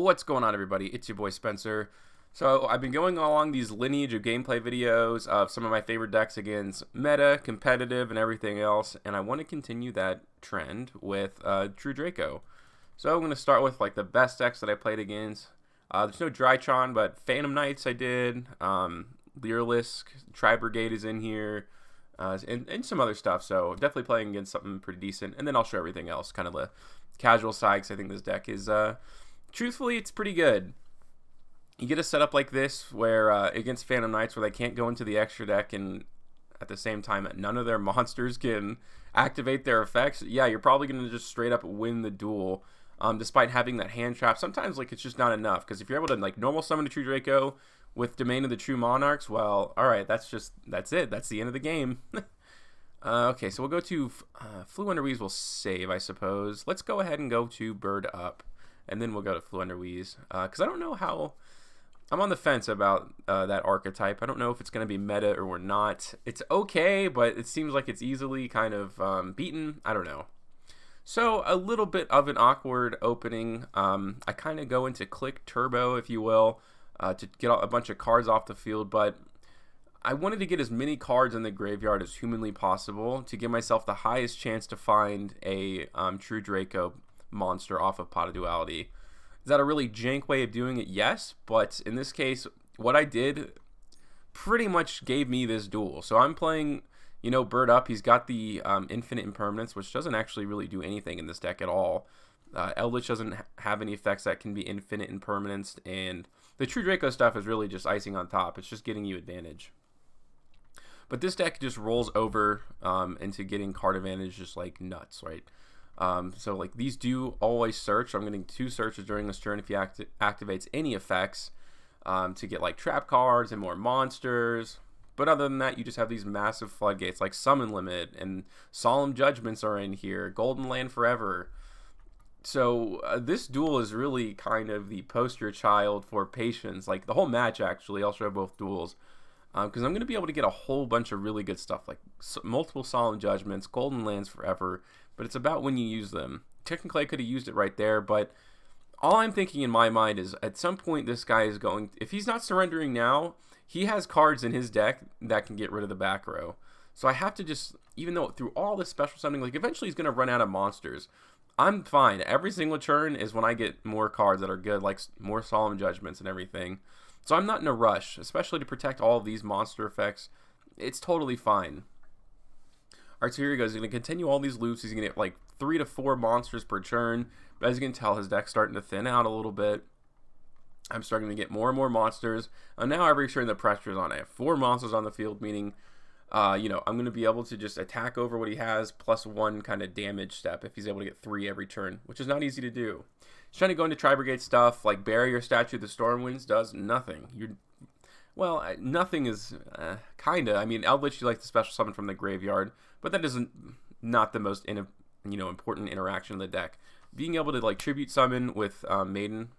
What's going on, everybody? It's your boy Spencer. So I've been going along these lineage of gameplay videos of some of my favorite decks against meta, competitive, and everything else, and I want to continue that trend with True Draco. So I'm going to start with like the best decks that I played against. There's no Drytron, but Phantom Knights I did. Leerlisk, Tri-Brigade is in here, and some other stuff. So definitely playing against something pretty decent, and then I'll show everything else, kind of the casual side, because I think this deck is truthfully, it's pretty good. You get a setup like this where against Phantom Knights, where they can't go into the extra deck, and at the same time none of their monsters can activate their effects. Yeah, you're probably going to just straight up win the duel, despite having that hand trap. Sometimes like it's just not enough, because if you're able to like normal summon a True Draco with Domain of the True Monarchs, well, all right, that's it. That's the end of the game. Okay, so we'll go to Floowandereeze will save, I suppose. Let's go ahead and go to Bird Up. And then we'll go to Floowandereeze, because I don't know how. I'm on the fence about that archetype. I don't know if it's going to be meta or not. It's okay, but it seems like it's easily kind of beaten. I don't know. So a little bit of an awkward opening. I kind of go into click turbo, if you will, to get a bunch of cards off the field, but I wanted to get as many cards in the graveyard as humanly possible to give myself the highest chance to find a True Draco monster off of Pot of Duality. Is that a really jank way of doing it? Yes, but in this case, what I did pretty much gave me this duel. So I'm playing, Bird Up. He's got the infinite impermanence, which doesn't actually really do anything in this deck at all. Eldlich doesn't have any effects that can be infinite impermanence, and the True Draco stuff is really just icing on top. It's just getting you advantage. But this deck just rolls over into getting card advantage just like nuts, right? So like these do always search. I'm getting 2 searches during this turn if he activates any effects to get like trap cards and more monsters. But other than that, you just have these massive floodgates like Summon Limit and Solemn Judgments are in here. Golden Land Forever. So this duel is really kind of the poster child for patience. Like the whole match, actually. I'll show both duels. Because I'm going to be able to get a whole bunch of really good stuff, like multiple Solemn Judgments, Golden Lands Forever, but it's about when you use them. Technically, I could have used it right there, but all I'm thinking in my mind is at some point this guy is going, if he's not surrendering now, he has cards in his deck that can get rid of the back row. So I have to just, even though through all this special summoning, like eventually he's going to run out of monsters. I'm fine. Every single turn is when I get more cards that are good, like more Solemn Judgments and everything. So I'm not in a rush, especially to protect all of these monster effects. It's totally fine. Alright, so here he goes. He's going to continue all these loops. He's going to get like 3 to 4 monsters per turn. But as you can tell, his deck's starting to thin out a little bit. I'm starting to get more and more monsters. And now every turn the pressure is on. I have 4 monsters on the field, meaning, I'm going to be able to just attack over what he has, plus 1 kind of damage step if he's able to get 3 every turn, which is not easy to do. He's trying to go into Tri-Brigade stuff, like Barrier Statue of the Stormwinds does nothing. Nothing is kinda. I mean, Eldlich you like to special summon from the graveyard, but that isn't not the most important interaction in the deck. Being able to like tribute summon with Maiden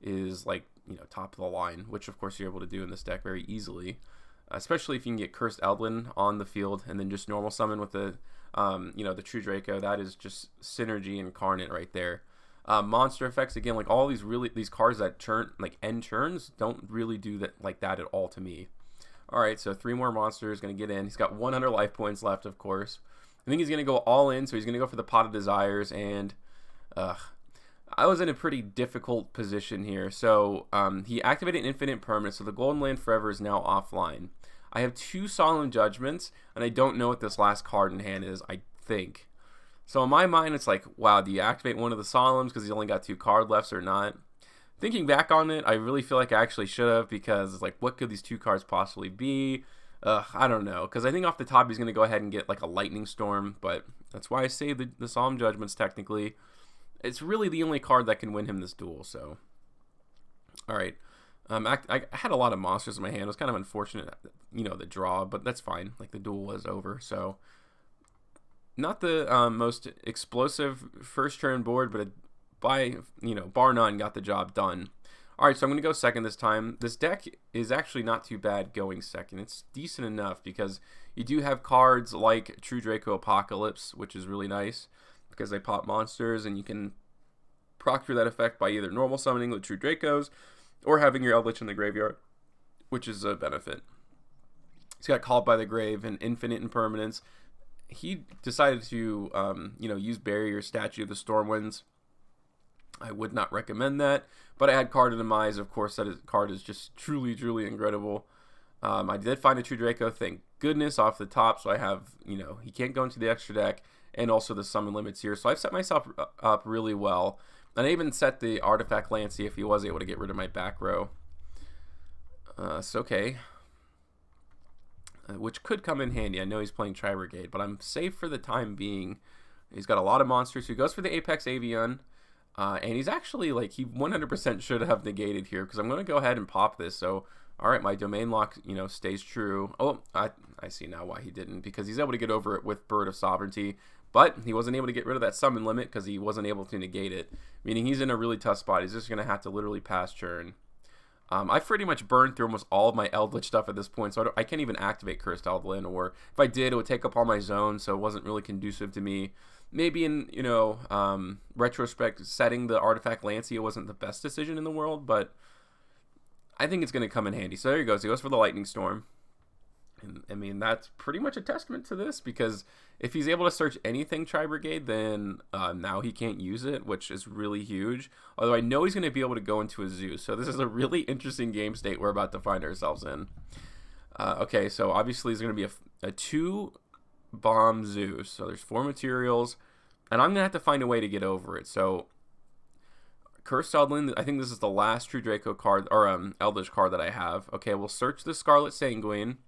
is like top of the line, which of course you're able to do in this deck very easily, especially if you can get Cursed Eldlin on the field and then just normal summon with the the True Draco. That is just synergy incarnate right there. Monster effects, again, like all these cards that turn like end turns don't really do that like that at all to me. Alright, so 3 more monsters gonna get in. He's got 100 life points left, of course. I think he's gonna go all in, so he's gonna go for the Pot of Desires, and I was in a pretty difficult position here. So he activated Infinite Permanence, so the Golden Land Forever is now offline. I have 2 Solemn Judgments, and I don't know what this last card in hand is, I think. So in my mind, it's like, wow, do you activate one of the Solemns because he's only got 2 card lefts or not? Thinking back on it, I really feel like I actually should have, because it's like, what could these 2 cards possibly be? I don't know, because I think off the top he's going to go ahead and get like a Lightning Storm, but that's why I say the Solemn Judgments technically. It's really the only card that can win him this duel, so. Alright. I had a lot of monsters in my hand. It was kind of unfortunate, the draw, but that's fine. Like, the duel was over, so. Not the most explosive first turn board, but bar none, got the job done. Alright, so I'm going to go second this time. This deck is actually not too bad going second. It's decent enough because you do have cards like True Draco Apocalypse, which is really nice because they pop monsters and you can proctor that effect by either normal summoning with True Dracos or having your Eldlich in the graveyard, which is a benefit. He's got Called by the Grave and Infinite Impermanence. He decided to, use Barrier, Statue of the Stormwinds. I would not recommend that, but I had Card of Demise. Of course, that card is just truly, truly incredible. I did find a True Draco, thank goodness, off the top, so I have, he can't go into the extra deck, and also the summon limits here. So I've set myself up really well, and I even set the Artifact Lancey if he was able to get rid of my back row. It's okay. Which could come in handy. I know he's playing Tri-Brigade, but I'm safe for the time being. He's got a lot of monsters, so he goes for the Apex Avian. And he's actually, he 100% should have negated here, because I'm going to go ahead and pop this. So, alright, my domain lock, stays true. Oh, I see now why he didn't, because he's able to get over it with Bird of Sovereignty. But he wasn't able to get rid of that summon limit, because he wasn't able to negate it. Meaning he's in a really tough spot. He's just going to have to literally pass turn. I've pretty much burned through almost all of my Eldlich stuff at this point, so I can't even activate Cursed Eldlin, or if I did, it would take up all my zones, so it wasn't really conducive to me. Maybe in, retrospect, setting the Artifact Lancey wasn't the best decision in the world, but I think it's going to come in handy. So there he goes. He goes for the Lightning Storm. And, I mean, that's pretty much a testament to this, because if he's able to search anything Tri-Brigade, then now he can't use it, which is really huge. Although I know he's going to be able to go into a Zeus. So this is a really interesting game state we're about to find ourselves in. Okay, so obviously it's going to be a 2-bomb Zeus. So there's 4 materials, and I'm going to have to find a way to get over it. So Cursed Eldlin, I think this is the last True Draco card, or Eldlich card that I have. Okay, we'll search the Scarlet Sanguine,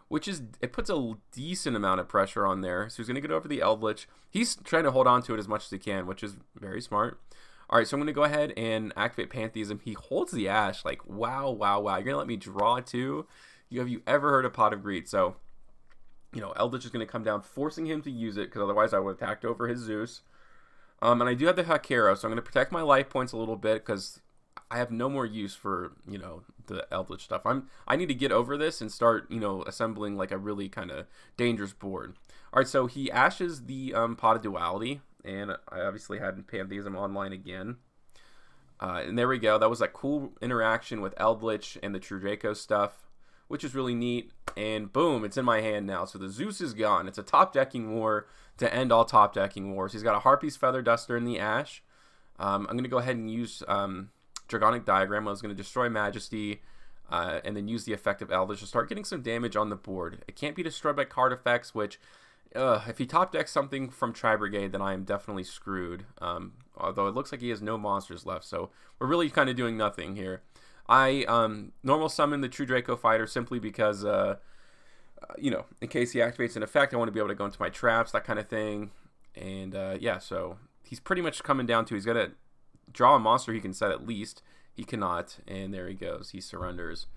which it puts a decent amount of pressure on there. So he's going to get over the Eldlich. He's trying to hold on to it as much as he can, which is very smart. All right, so I'm going to go ahead and activate Pantheism. He holds the Ash. Like, wow, wow, wow. You're going to let me draw too? Have you ever heard of Pot of Greed? So, Eldlich is going to come down, forcing him to use it, because otherwise I would have attacked over his Zeus. And I do have the Hakero, so I'm going to protect my life points a little bit, because I have no more use for, the Eldlich stuff. I need to get over this and start, assembling like a really kind of dangerous board. All right, so he ashes the Pot of Duality, and I obviously had Pantheism online again. And there we go. That was a cool interaction with Eldlich and the True Draco stuff, which is really neat. And boom, it's in my hand now. So the Zeus is gone. It's a top decking war to end all top decking wars. He's got a Harpy's Feather Duster in the Ash. I'm going to go ahead and use Dragonic Diagram. I was going to destroy Majesty and then use the effect of Eldlich to start getting some damage on the board. It can't be destroyed by card effects, which if he top decks something from Tri-Brigade, then I am definitely screwed. Although it looks like he has no monsters left, so we're really kind of doing nothing here. I normal summon the True Draco Fighter simply because, in case he activates an effect, I want to be able to go into my traps, that kind of thing. And yeah, so he's pretty much coming down to, he's got to draw a monster he can set at least. He cannot, and there he goes. He surrenders,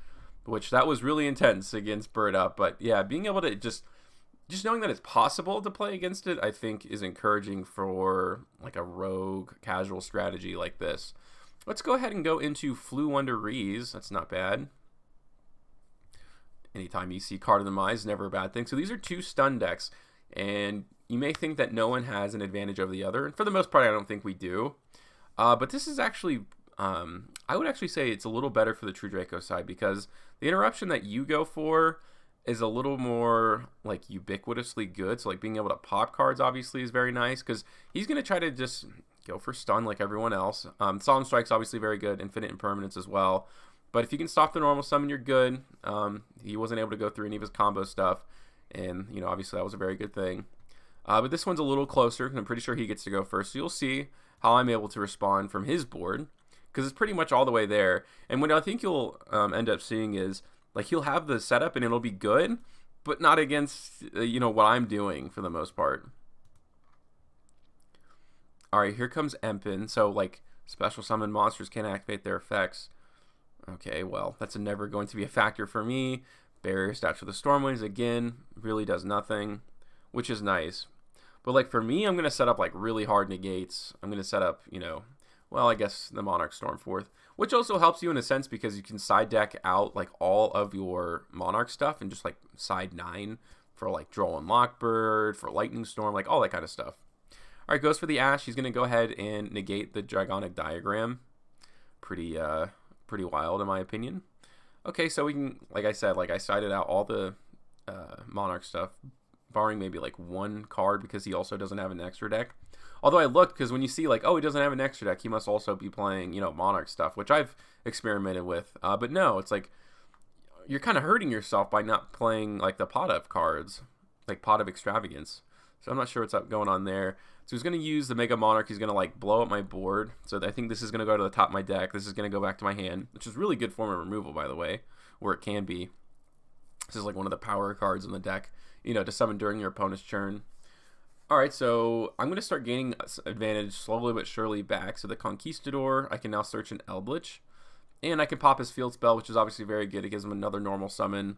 which that was really intense against Bird Up. But yeah, being able to just knowing that it's possible to play against it, I think is encouraging for like a rogue casual strategy like this. Let's go ahead and go into Floowandereeze. That's not bad. Anytime you see Card of Demise, never a bad thing. So these are 2 stun decks, and you may think that no one has an advantage over the other, and for the most part, I don't think we do. But this is actually, I would actually say it's a little better for the True Draco side, because the interruption that you go for is a little more like ubiquitously good. So like being able to pop cards obviously is very nice, because he's going to try to just go for stun like everyone else. Solemn Strike's obviously very good, Infinite Impermanence as well. But if you can stop the normal summon, you're good. He wasn't able to go through any of his combo stuff, and obviously that was a very good thing. But this one's a little closer, and I'm pretty sure he gets to go first. So you'll see how I'm able to respond from his board, because it's pretty much all the way there. And what I think you'll end up seeing is, like, he'll have the setup and it'll be good, but not against, what I'm doing for the most part. All right, here comes Empin. So, like, special summon monsters can't activate their effects. Okay, well, that's never going to be a factor for me. Barrier Statue of the Stormwinds, again, really does nothing, which is nice. But, like, for me, I'm going to set up, like, really hard negates. I'm going to set up, well, I guess the Monarch Stormforth, which also helps you in a sense, because you can side deck out, like, all of your Monarch stuff and just, like, side 9 for, like, Droll and Lockbird, for Lightning Storm, like, all that kind of stuff. All right, goes for the Ash. He's going to go ahead and negate the Dragonic Diagram. Pretty wild in my opinion. Okay, so we can, like I said, like I cited out all the Monarch stuff, barring maybe like one card because he also doesn't have an extra deck. Although I looked, because when you see like, oh, he doesn't have an extra deck, he must also be playing, you know, Monarch stuff, which I've experimented with. But no, it's like you're kind of hurting yourself by not playing like the Pot of cards, like Pot of Extravagance. So I'm not sure what's up going on there. So he's going to use the Mega Monarch. He's going to like blow up my board. So I think this is going to go to the top of my deck. This is going to go back to my hand, which is really good form of removal, by the way, where it can be. This is like one of the power cards in the deck, you know, to summon during your opponent's turn. All right, so I'm going to start gaining advantage slowly but surely back. So the Conquistador, I can now search an Eldlich. And I can pop his field spell, which is obviously very good. It gives him another normal summon.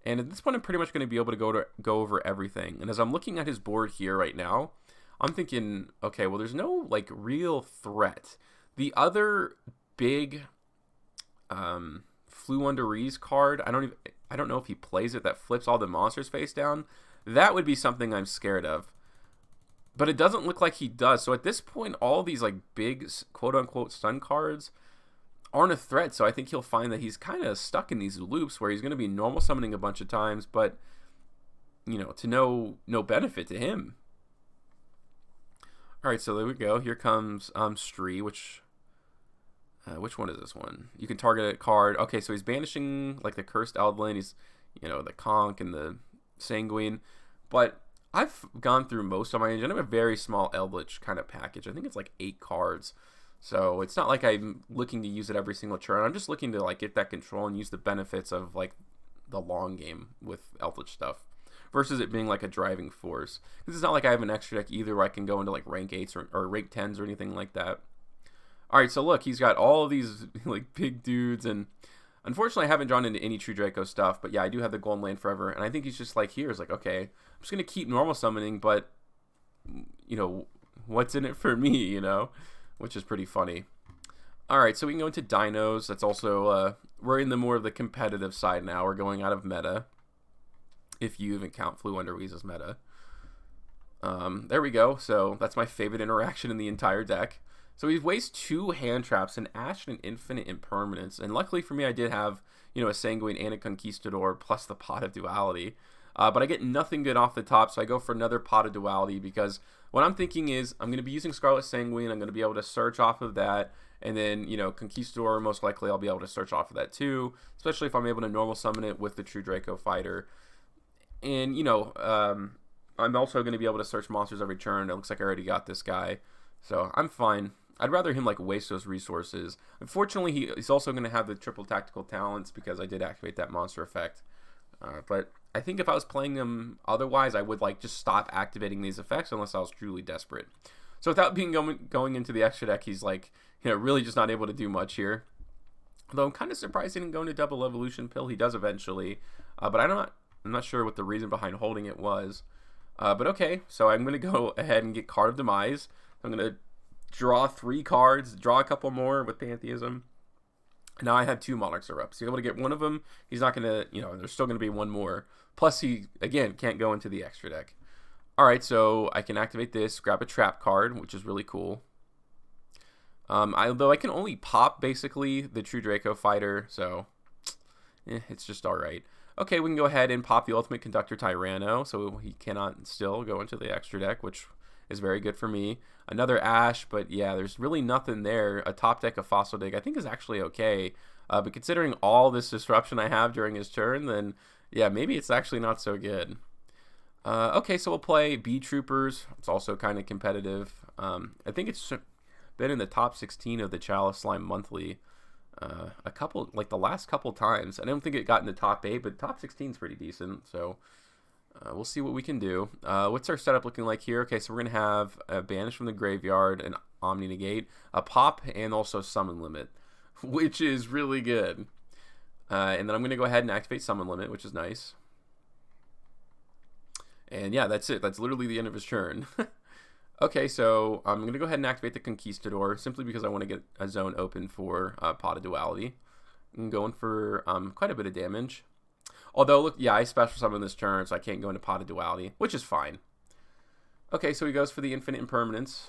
And at this point, I'm pretty much going to be able to go over everything. And as I'm looking at his board here right now, I'm thinking, okay, well, there's no like real threat. The other big Floowandereeze card, I don't know if he plays it, that flips all the monsters face down. That would be something I'm scared of. But it doesn't look like he does. So at this point, all these like big quote unquote stun cards aren't a threat, so I think he'll find that he's kind of stuck in these loops where he's going to be normal summoning a bunch of times, but you know, to no benefit to him. All right, so there we go. Here comes Stree, which one is this one? You can target a card. Okay, so he's banishing like the Cursed Eldlin. He's, you know, the Conch and the Sanguine, but I've gone through most of my engine. I have a very small Eldlich kind of package. I think it's like 8 cards. So it's not like I'm looking to use it every single turn. I'm just looking to like get that control and use the benefits of like the long game with Eldlich stuff versus it being like a driving force. Because it's not like I have an extra deck either where I can go into like rank 8s or rank 10s or anything like that. All right, so look, he's got all of these like big dudes, and unfortunately I haven't drawn into any True Draco stuff, but yeah, I do have the Golden Land Forever, and I think he's just like, here, it's like, okay, I'm just going to keep normal summoning, but you know, what's in it for me, you know? Which is pretty funny. All right, so we can go into Dinos. That's also, we're in the more of the competitive side now. We're going out of meta, if you even count Floowandereeze as meta. There we go. So that's my favorite interaction in the entire deck. So we've wasted 2 hand traps, an Ash and an Infinite Impermanence. And luckily for me, I did have, you know, a Sanguine and a Conquistador plus the Pot of Duality. But I get nothing good off the top, so I go for another Pot of Duality because what I'm thinking is I'm going to be using Scarlet Sanguine. I'm going to be able to search off of that. And then, you know, Conquistador, most likely I'll be able to search off of that too, especially if I'm able to normal summon it with the True Draco Fighter. And, you know, I'm also going to be able to search monsters every turn. It looks like I already got this guy, so I'm fine. I'd rather him like waste those resources. Unfortunately, he's also going to have the triple tactical talents because I did activate that monster effect. But I think if I was playing them otherwise, I would like just stop activating these effects unless I was truly desperate. So without being going into the extra deck, he's like, you know, really just not able to do much here. Although I'm kind of surprised he didn't go into double evolution pill. He does eventually, but I'm not sure what the reason behind holding it was. But okay, so I'm going to go ahead and get Card of Demise. I'm going to draw 3 cards, draw a couple more with Pantheism. Now I have 2 Monarchs are up. So you're able to get one of them. He's not going to, you know, there's still going to be one more. Plus he, again, can't go into the extra deck. Alright, so I can activate this, grab a trap card, which is really cool. Though I can only pop, basically, the True Draco Fighter, so it's just alright. Okay, we can go ahead and pop the Ultimate Conductor Tyranno, so he cannot still go into the extra deck, which is very good for me. Another Ash, but yeah, there's really nothing there. A top deck of Fossil Dig I think is actually okay, but considering all this disruption I have during his turn, then yeah, maybe it's actually not so good. Okay, so we'll play Beetroopers. It's also kind of competitive. I think it's been in the top 16 of the Chalice Slime Monthly a couple, like the last couple times. I don't think it got in the top 8, but top 16 is pretty decent, so we'll see what we can do. What's our setup looking like here? Okay, so we're going to have a Banish from the Graveyard, an Omni Negate, a Pop, and also Summon Limit, which is really good. And then I'm going to go ahead and activate Summon Limit, which is nice. And yeah, that's it. That's literally the end of his turn. Okay, so I'm going to go ahead and activate the Conquistador, simply because I want to get a zone open for Pot of Duality. I'm going for quite a bit of damage. Although, look, yeah, I special summon this turn, so I can't go into Pot of Duality, which is fine. Okay, so he goes for the infinite impermanence.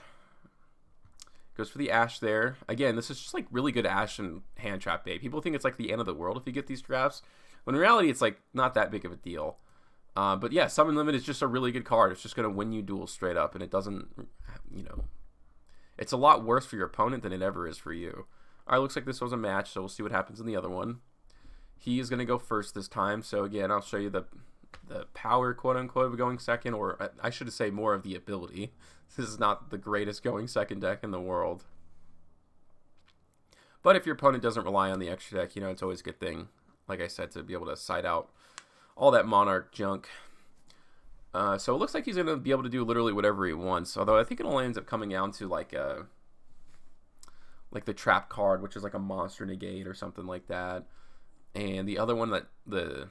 Goes for the Ash there. Again, this is just like really good Ash and hand trap bait. People think it's like the end of the world if you get these traps. When in reality, it's like not that big of a deal. But yeah, Summon Limit is just a really good card. It's just going to win you duels straight up. And it doesn't, you know, it's a lot worse for your opponent than it ever is for you. All right, looks like this was a match. So we'll see what happens in the other one. He is going to go first this time. So again, I'll show you the power, quote unquote, of going second. Or I should say more of the ability. This is not the greatest going second deck in the world. But if your opponent doesn't rely on the extra deck, you know, it's always a good thing, like I said, to be able to side out all that Monarch junk. So it looks like he's going to be able to do literally whatever he wants. Although I think it only ends up coming down to like the trap card, which is like a monster negate or something like that. And the other one, that the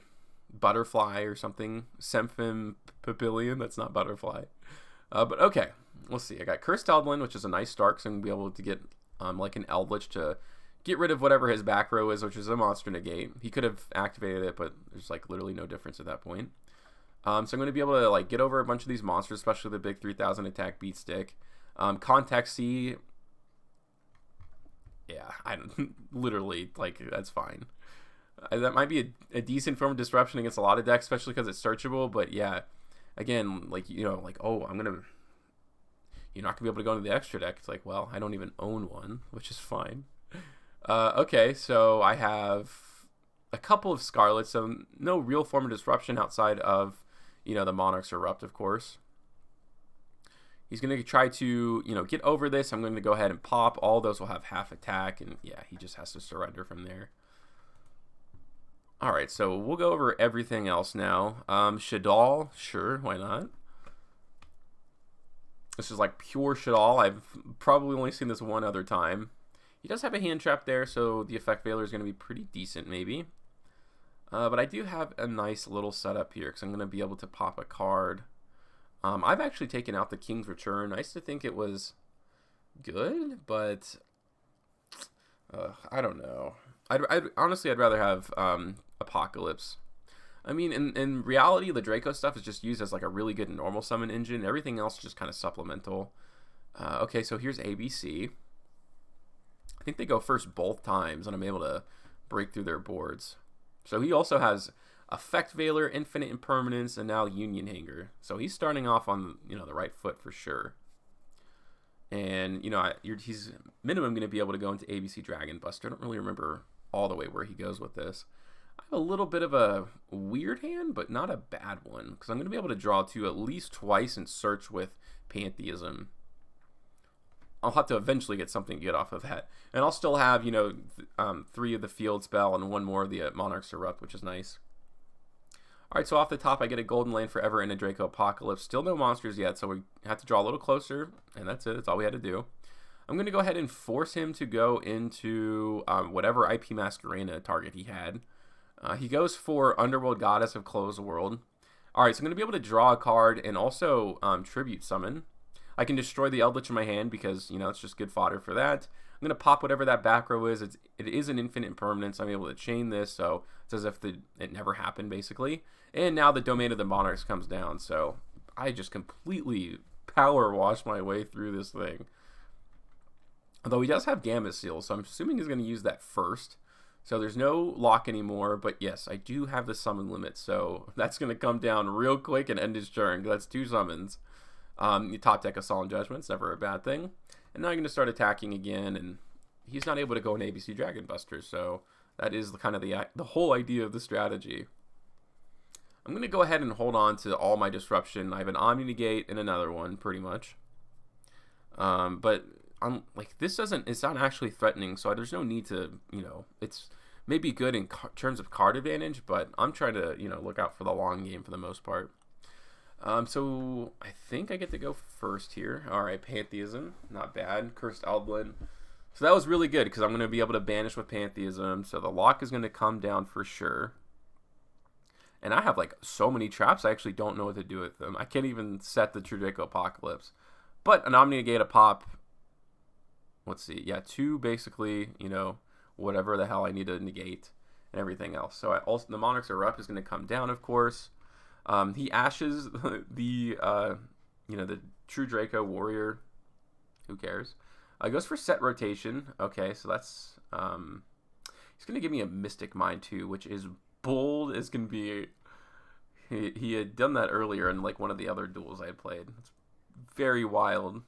butterfly or something, Semphim Papillion, that's not butterfly. But okay, we'll see. I got Cursed Eldlin, which is a nice start, so I'm going to be able to get like an Eldlich to get rid of whatever his back row is, which is a monster negate. He could have activated it, but there's like literally no difference at that point. So I'm going to be able to like get over a bunch of these monsters, especially the big 3000 attack beat stick. Contact C, yeah, I don't literally, like, that's fine. That might be a decent form of disruption against a lot of decks, especially because it's searchable. But yeah, again, like, you know, like, oh, you're not gonna be able to go into the extra deck. It's like, well, I don't even own one, which is fine. Okay, so I have a couple of Scarlets, so no real form of disruption outside of, you know, the Monarch's Erupt, of course. He's going to try to, you know, get over this. I'm going to go ahead and pop. All those will have half attack, and yeah, he just has to surrender from there. All right, so we'll go over everything else now. Shaddoll, sure, why not? This is like pure Shaddoll. I've probably only seen this one other time. He does have a hand trap there, so the effect veiler is going to be pretty decent, maybe. But I do have a nice little setup here, because I'm going to be able to pop a card. I've actually taken out the King's Return. I used to think it was good, but I don't know. Honestly, I'd rather have Apocalypse. I mean, in reality, the Draco stuff is just used as like a really good normal summon engine. Everything else is just kind of supplemental. Okay, so here's ABC. I think they go first both times, and I'm able to break through their boards. So he also has Effect Veiler, Infinite Impermanence, and now Union Hanger. So he's starting off on, you know, the right foot for sure. And, you know, he's minimum going to be able to go into ABC Dragon Buster. I don't really remember all the way where he goes with this. I have a little bit of a weird hand, but not a bad one, because I'm going to be able to draw two at least twice and search with Pantheism. I'll have to eventually get something good off of that. And I'll still have, you know, 3 of the Field Spell and 1 more of the Monarch's Erupt, which is nice. Alright, so off the top, I get a Golden Land Forever and a Draco Apocalypse. Still no monsters yet, so we have to draw a little closer, and that's it. That's all we had to do. I'm going to go ahead and force him to go into whatever IP Masquerena target he had. He goes for Underworld Goddess of Closed World. Alright, so I'm going to be able to draw a card and also Tribute Summon. I can destroy the Eldlich in my hand because, you know, it's just good fodder for that. I'm going to pop whatever that back row is. It is an infinite impermanence. I'm able to chain this, so it's as if it never happened, basically. And now the Domain of the Monarchs comes down, so I just completely power wash my way through this thing. Although he does have Gamma Seal, so I'm assuming he's going to use that first. So there's no lock anymore, but yes, I do have the summon limit, so that's going to come down real quick and end his turn. That's 2 summons. You top deck a Solemn Judgment, it's never a bad thing. And now I'm going to start attacking again, and he's not able to go in ABC Dragon Buster, so that is kind of the whole idea of the strategy. I'm going to go ahead and hold on to all my disruption. I have an Omni Negate and another one, pretty much. But I'm like, it's not actually threatening, so there's no need to, you know, it's maybe good in terms of card advantage, but I'm trying to, you know, look out for the long game for the most part. So I think I get to go first here. All right, Pantheism, not bad. Cursed Eldlin. So that was really good because I'm going to be able to banish with Pantheism. So the lock is going to come down for sure. And I have like so many traps, I actually don't know what to do with them. I can't even set the True Draco Apocalypse. But an Omni Negate, a pop. Let's see. Yeah, 2 basically, you know, whatever the hell I need to negate and everything else. So the Monarch's Erupt is going to come down, of course. He ashes the, you know, the True Draco Warrior. Who cares? Goes for set rotation. Okay, so that's... he's going to give me a Mystic Mine too, which is bold as can be. He had done that earlier in like one of the other duels I had played. It's very wild.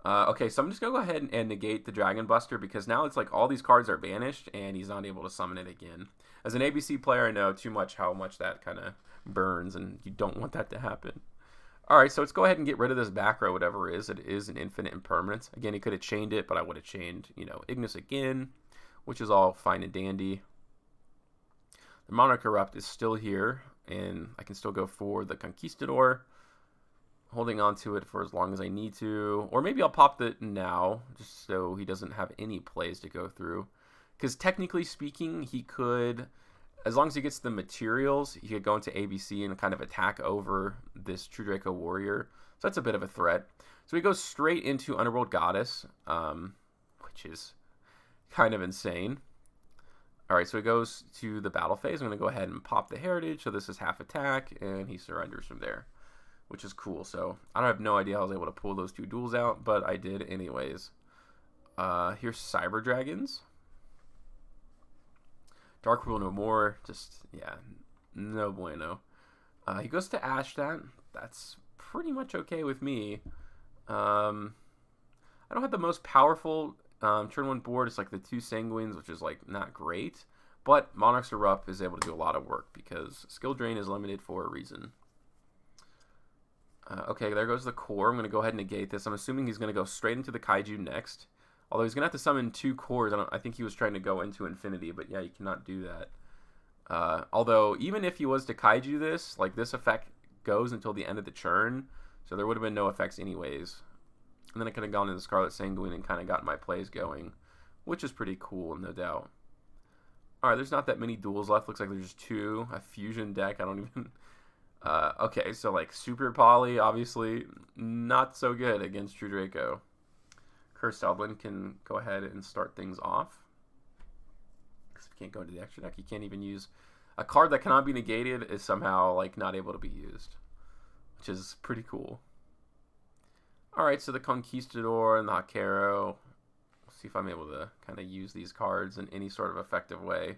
Okay, so I'm just going to go ahead and negate the Dragon Buster because now it's like all these cards are banished and he's not able to summon it again. As an ABC player, I know too much how much that kind of burns, and you don't want that to happen. Alright, so let's go ahead and get rid of this back row, whatever it is. It is an infinite impermanence. Again, he could have chained it, but I would have chained, you know, Ignis again, which is all fine and dandy. The Monarch Erupt is still here, and I can still go for the Conquistador, holding on to it for as long as I need to. Or maybe I'll pop it now, just so he doesn't have any plays to go through. Because technically speaking, he could, as long as he gets the materials, he could go into ABC and kind of attack over this True Draco Warrior. So that's a bit of a threat. So he goes straight into Underworld Goddess, which is kind of insane. Alright, so he goes to the battle phase. I'm going to go ahead and pop the Heritage. So this is half attack, and he surrenders from there, which is cool. So I don't have no idea how I was able to pull those two duels out, but I did anyways. Here's Cyber Dragons. Dark Rule no more. Just, yeah, no bueno. He goes to Ashtat. That's pretty much okay with me. I don't have the most powerful turn 1 board. It's like the 2 Sanguines, which is like not great. But Monarch's Erupt is able to do a lot of work because skill drain is limited for a reason. Okay, there goes the core. I'm going to go ahead and negate this. I'm assuming he's going to go straight into the Kaiju next. Although he's going to have to summon 2 cores. I think he was trying to go into infinity, but yeah, you cannot do that. Although, even if he was to Kaiju this, like this effect goes until the end of the turn, so there would have been no effects anyways. And then I could have gone into Scarlet Sanguine and kind of got my plays going, which is pretty cool, no doubt. Alright, there's not that many duels left. Looks like there's just 2. A fusion deck, I don't even... okay, so like Super Poly, obviously not so good against True Draco. Cursed Elblin can go ahead and start things off. Because if you can't go into the extra deck, you can't even use a card that cannot be negated is somehow like not able to be used, which is pretty cool. Alright, so the Conquistador and the Hakero. We'll see if I'm able to kind of use these cards in any sort of effective way.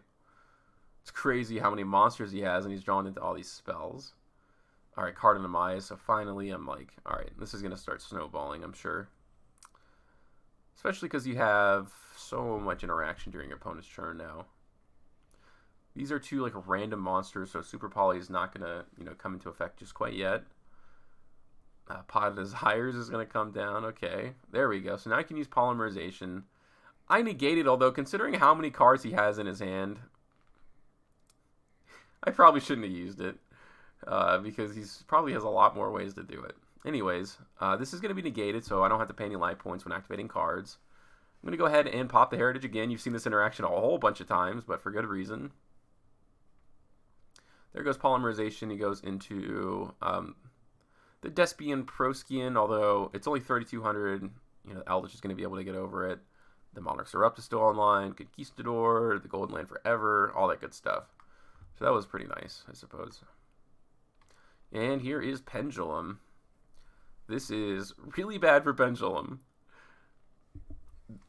It's crazy how many monsters he has, and he's drawn into all these spells. Alright, card in the Maya, so finally I'm like, alright, this is going to start snowballing, I'm sure. Especially because you have so much interaction during your opponent's turn now. These are 2 like random monsters, so Super Poly is not going to, you know, come into effect just quite yet. Pot of Desires is going to come down. Okay, there we go. So now I can use Polymerization. I negated, although considering how many cards he has in his hand, I probably shouldn't have used it. Because he's probably has a lot more ways to do it. Anyways, this is going to be negated, so I don't have to pay any life points when activating cards. I'm going to go ahead and pop the Heritage again. You've seen this interaction a whole bunch of times, but for good reason. There goes Polymerization. He goes into the Despian Proskian, although it's only 3,200. You know, Eldlich is going to be able to get over it. The Monarch's Erupt is still online. Conquistador, the Golden Land Forever, all that good stuff. So that was pretty nice, I suppose. And here is Pendulum. This is really bad for Pendulum.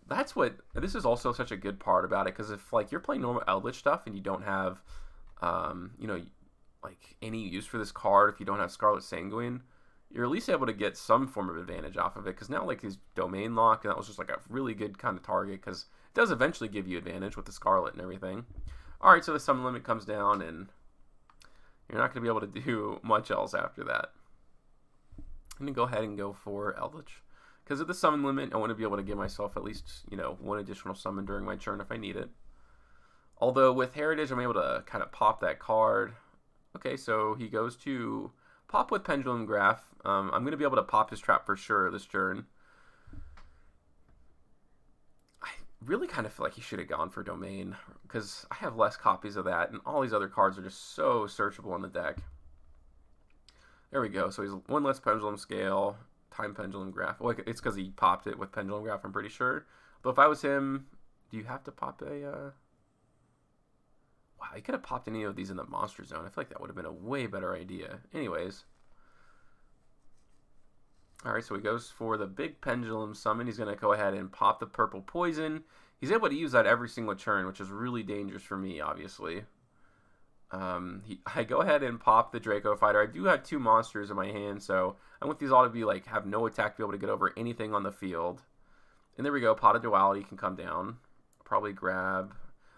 This is also such a good part about it, because if like you're playing normal Eldlich stuff and you don't have, you know, like any use for this card, if you don't have Scarlet Sanguine, you're at least able to get some form of advantage off of it, because now like his domain lock, and that was just like a really good kind of target, because it does eventually give you advantage with the Scarlet and everything. Alright, so the summon limit comes down, and you're not going to be able to do much else after that. I'm going to go ahead and go for Eldlich. Because of the summon limit, I want to be able to give myself at least, you know, 1 additional summon during my turn if I need it. Although with Heritage, I'm able to kind of pop that card. Okay, so he goes to pop with Pendulum Graph. I'm going to be able to pop his trap for sure this turn. I really kind of feel like he should have gone for Domain, because I have less copies of that, and all these other cards are just so searchable in the deck. There we go. So he's 1 less Pendulum Scale, Time Pendulum Graph. Well, it's because he popped it with Pendulum Graph, I'm pretty sure. But if I was him, do you have to pop a... Wow, he could have popped any of these in the Monster Zone. I feel like that would have been a way better idea. Anyways. Alright, so he goes for the big Pendulum summon. He's going to go ahead and pop the purple poison. He's able to use that every single turn, which is really dangerous for me, obviously. I go ahead and pop the Draco Fighter. I do have 2 monsters in my hand, so I want these all to be like have no attack, be able to get over anything on the field. And there we go. Pot of Duality can come down. Probably grab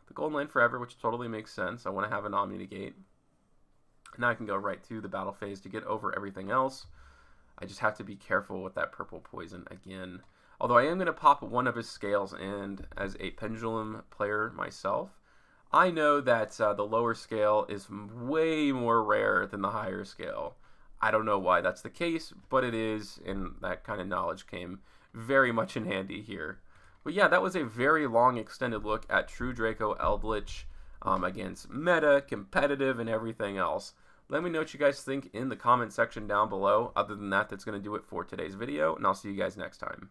the Golden Land Forever, which totally makes sense. I want to have an Omni Negate. Now I can go right to the battle phase to get over everything else. I just have to be careful with that purple poison again. Although I am going to pop one of his scales, and as a Pendulum player myself, I know that the lower scale is way more rare than the higher scale. I don't know why that's the case, but it is, and that kind of knowledge came very much in handy here. But yeah, that was a very long extended look at True Draco Eldlich against meta, competitive, and everything else. Let me know what you guys think in the comment section down below. Other than that, that's going to do it for today's video, and I'll see you guys next time.